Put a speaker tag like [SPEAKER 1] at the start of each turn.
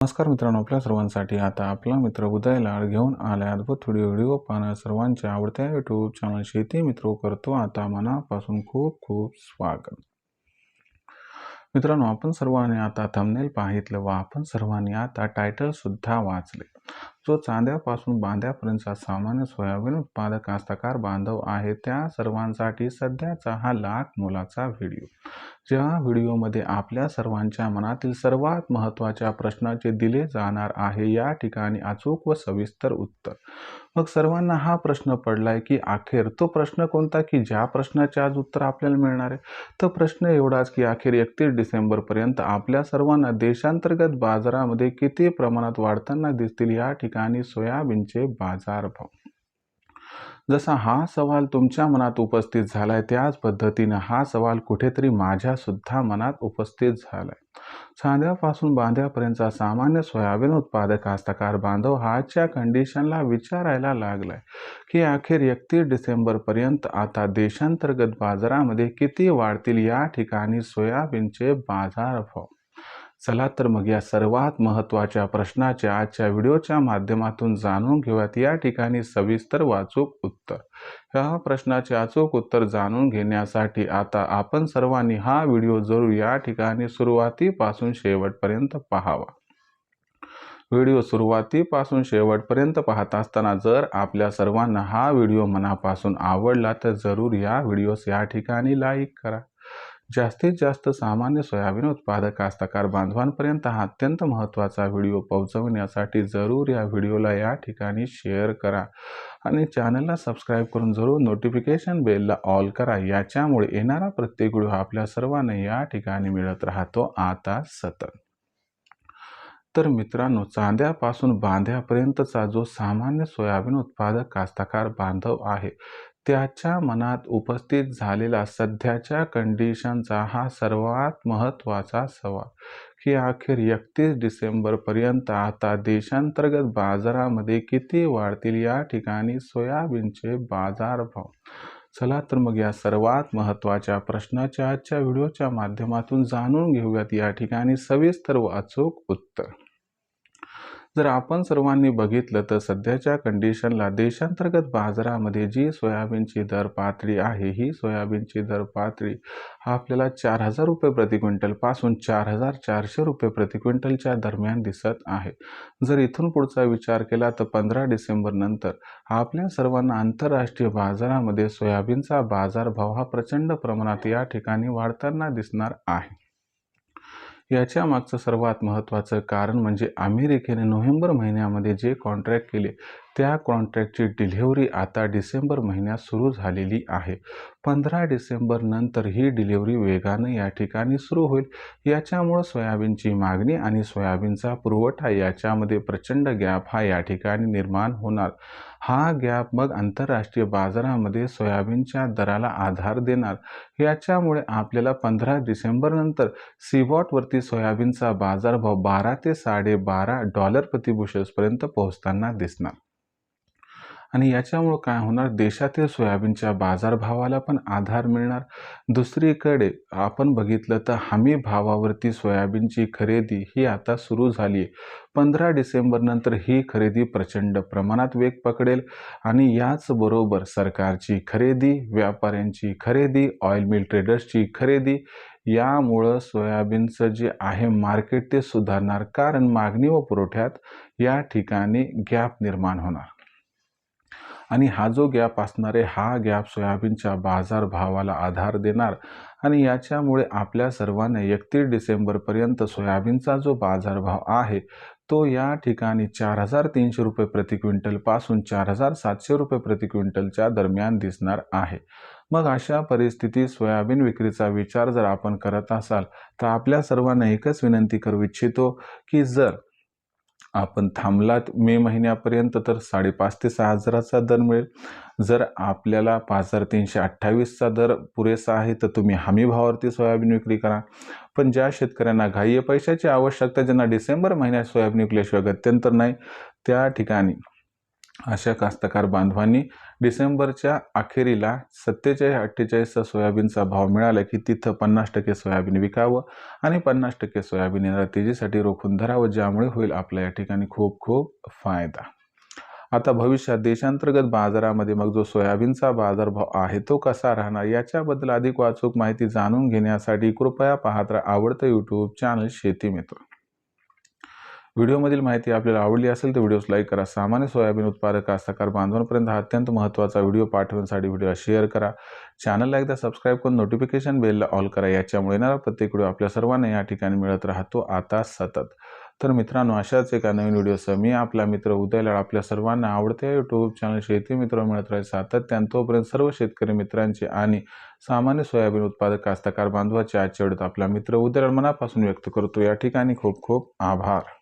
[SPEAKER 1] नमस्कार मित्रांनो, आपल्या सर्वांसाठी आता आपला मित्र उदय लाड घेऊन आला अद्भुत व्हिडिओ पाहणं सर्वांच्या आवडत्या यूट्यूब चॅनल शेती मित्र करतो आता मनापासून खूप खूप स्वागत. मित्रांनो, आपण सर्वांनी आता थंबनेल पाहितलं व आपण सर्वांनी आता टायटल सुद्धा वाचले. जो चांद्यापासून बांध्यापर्यंतचा सामान्य सोयाबीन उत्पादक कास्तकार बांधव आहे त्या सर्वांसाठी सध्याचा हा लाख मोलाचा व्हिडिओ. ज्या व्हिडिओमध्ये आपल्या सर्वांच्या मनातील सर्वात महत्त्वाच्या प्रश्नाचे दिले जाणार आहे या ठिकाणी अचूक व सविस्तर उत्तर. मग सर्वांना हा प्रश्न पडलाय की अखेर तो प्रश्न कोणता की ज्या प्रश्नाचे आज उत्तर आपल्याला मिळणार आहे. तर प्रश्न एवढाच की अखेर 31 डिसेंबर पर्यंत आपल्या सर्वांना देशांतर्गत बाजारामध्ये किती प्रमाणात वाढताना दिसतील या ठिकाणी सोयाबीनचे बाजारभाव. जसा हा सवाल तुमच्या मनात उपस्थित झालाय त्याच पद्धतीने हा सवाल कुठेतरी माझ्या सुद्धा मनात उपस्थित झालाय. चांद्यापासून बांध्यापर्यंतचा सामान्य सोयाबीन उत्पादक कास्तकार बांधव आजच्या कंडिशनला विचारायला लागलाय की अखेर 31 डिसेंबर पर्यंत आता देशांतर्गत बाजारामध्ये किती वाढतील या ठिकाणी सोयाबीनचे बाजारभाव. चला तर मग या सर्वात महत्त्वाच्या प्रश्नाचे आजच्या व्हिडिओच्या माध्यमातून जाणून घेऊयात या ठिकाणी सविस्तर अचूक उत्तर. या प्रश्नाचे अचूक उत्तर जाणून घेण्यासाठी आता आपण सर्वांनी हा व्हिडिओ जरूर या ठिकाणी सुरुवातीपासून शेवटपर्यंत पाहावा. व्हिडिओ सुरुवातीपासून शेवटपर्यंत पाहत असताना जर आपल्या सर्वांना हा व्हिडिओ मनापासून आवडला तर जरूर या व्हिडिओस या ठिकाणी लाईक करा. जास्तीत जास्त सामान्य सोयाबीन उत्पादक कास्तकार बांधवांपर्यंत हा अत्यंत महत्त्वाचा व्हिडिओ पोहोचवण्यासाठी जरूर या व्हिडिओला या ठिकाणी शेअर करा आणि चॅनलला सबस्क्राईब करून जरूर नोटिफिकेशन बेलला ऑल करा. याच्यामुळे येणारा प्रत्येक व्हिडिओ आपल्या सर्वांना या ठिकाणी मिळत राहतो आता सतत. तर मित्रांनो, चांद्यापासून बांध्यापर्यंतचा जो सामान्य सोयाबीन उत्पादक कास्तकार बांधव आहे त्याच्या मनात उपस्थित झालेला सध्याच्या कंडिशनचा हा सर्वात महत्त्वाचा सवाल की अखेर 31 डिसेंबर पर्यंत आता देशांतर्गत बाजारामध्ये किती वाढतील या ठिकाणी सोयाबीनचे बाजारभाव. चला तर मग या सर्वात महत्त्वाच्या प्रश्नाच्या आजच्या व्हिडिओच्या माध्यमातून जाणून घेऊयात या ठिकाणी सविस्तर व अचूक उत्तर. जर आपण सर्वांनी बघितलं तर सध्याच्या कंडिशनला देशांतर्गत बाजारामध्ये जी सोयाबीनची दर पातळी आहे ही सोयाबीनची दर पातळी आपल्याला 4,000 रुपये प्रति क्विंटल पासून 4,400 रुपये प्रति क्विंटलच्या दरम्यान दिसत आहे. जर इथून पुढचा विचार केला तर 15 डिसेंबर नंतर आपल्या सर्वांना आंतरराष्ट्रीय बाजारामध्ये सोयाबीनचा बाजारभाव हा प्रचंड प्रमाणात या ठिकाणी वाढताना दिसणार आहे. याच्या मागचं सर्वात महत्त्वाचं कारण म्हणजे अमेरिकेने नोव्हेंबर महिन्यामध्ये जे कॉन्ट्रॅक्ट केले त्या कॉन्ट्रॅक्टची डिलिव्हरी आता डिसेंबर महिन्यात सुरू झालेली आहे. 15 डिसेंबर नंतर ही डिलिव्हरी वेगाने या ठिकाणी सुरू होईल. याच्यामुळे सोयाबीनची मागणी आणि सोयाबीनचा पुरवठा याच्यामध्ये प्रचंड गॅप हा या ठिकाणी निर्माण होणार. हा गॅप मग आंतरराष्ट्रीय बाजारामध्ये सोयाबीनच्या दराला आधार देणार. याच्यामुळे आपल्याला 15 डिसेंबर नंतर सीबॉटवरती सोयाबीनचा बाजारभाव 12 ते $12.5 प्रति बुशेल्सपर्यंत पोहोचताना दिसणार. आणि याच्यामुळे काय होणार, देशातील सोयाबीनच्या बाजारभावाला पण आधार मिळणार. दुसरीकडे आपण बघितलं तर हमी भावावरती सोयाबीनची खरेदी ही आता सुरू झाली आहे. 15 डिसेंबर नंतर ही खरेदी प्रचंड प्रमाणात वेग पकडेल आणि याचबरोबर सरकारची खरेदी, व्यापाऱ्यांची खरेदी, ऑइल मिल ट्रेडर्सची खरेदी यामुळं सोयाबीनचं जे आहे मार्केट ते सुधारणार. कारण मागणी व पुरवठ्यात या ठिकाणी गॅप निर्माण होणार आणि हा जो गॅप असणार आहे हा गॅप सोयाबीनच्या बाजारभावाला आधार देणार आणि याच्यामुळे आपल्या सर्वांना 31 डिसेंबरपर्यंत सोयाबीनचा जो बाजारभाव आहे तो या ठिकाणी 4,300 रुपये प्रति क्विंटल पासून 4,700 रुपये प्रति क्विंटलच्या दरम्यान दिसणार आहे. मग अशा परिस्थितीत सोयाबीन विक्रीचा विचार जर आपण करत असाल तर आपल्या सर्वांना एकच विनंती करू इच्छितो की जर आपण थांबलात मे महिन्यापर्यंत तर 5,500 ते 6,000चा दर मिळेल. जर आपल्याला 5,328चा दर पुरेसा आहे तर तुम्ही हमी भावावरती सोयाबीन विक्री करा. पण ज्या शेतकऱ्यांना घाई पैशाची आवश्यकता, ज्यांना डिसेंबर महिन्यात सोयाबीन विकल्याशिवाय गत्यंतर नाही, त्या ठिकाणी अशा कास्तकार बांधवांनी डिसेंबरच्या अखेरीला 47-48चा सोयाबीनचा भाव मिळाला की तिथं 50% सोयाबीन विकावं आणि 50% सोयाबीन येणाऱ्या तेजीसाठी रोखून धरावं, ज्यामुळे होईल आपल्या या ठिकाणी खूप खूप फायदा. आता भविष्यात देशांतर्गत बाजारामध्ये मग जो सोयाबीनचा बाजारभाव आहे तो कसा राहणार, याच्याबद्दल अधिक अचूक माहिती जाणून घेण्यासाठी कृपया पाहत राहा आवडतं यूट्यूब चॅनल शेती मित्र. व्हिडिओमधील माहिती आपल्याला आवडली असेल तर व्हिडिओस लाईक करा. सामान्य सोयाबीन उत्पादक कास्तकार बांधवांपर्यंत हा अत्यंत महत्त्वाचा व्हिडिओ पाठवण्यासाठी व्हिडिओला शेअर करा. चॅनलला एकदा सबस्क्राईब करून नोटिफिकेशन बेलला ऑल करा. याच्यामुळे येणारा प्रत्येक व्हिडिओ आपल्या सर्वांना या ठिकाणी मिळत राहतो आता सतत. तर मित्रांनो, अशाच एका नवीन व्हिडिओसह मी आपला मित्र उदयलाड आपल्या सर्वांना आवडत्या यूट्यूब चॅनल शेती मित्र मिळत राहील सातत्याने. तोपर्यंत सर्व शेतकरी मित्रांचे आणि सामान्य सोयाबीन उत्पादक कास्तकार बांधवाचे आजच्या व्हिडिओत आपला मित्र उदयलाड मनापासून व्यक्त करतो. या ठिकाणी खूप खूप आभार.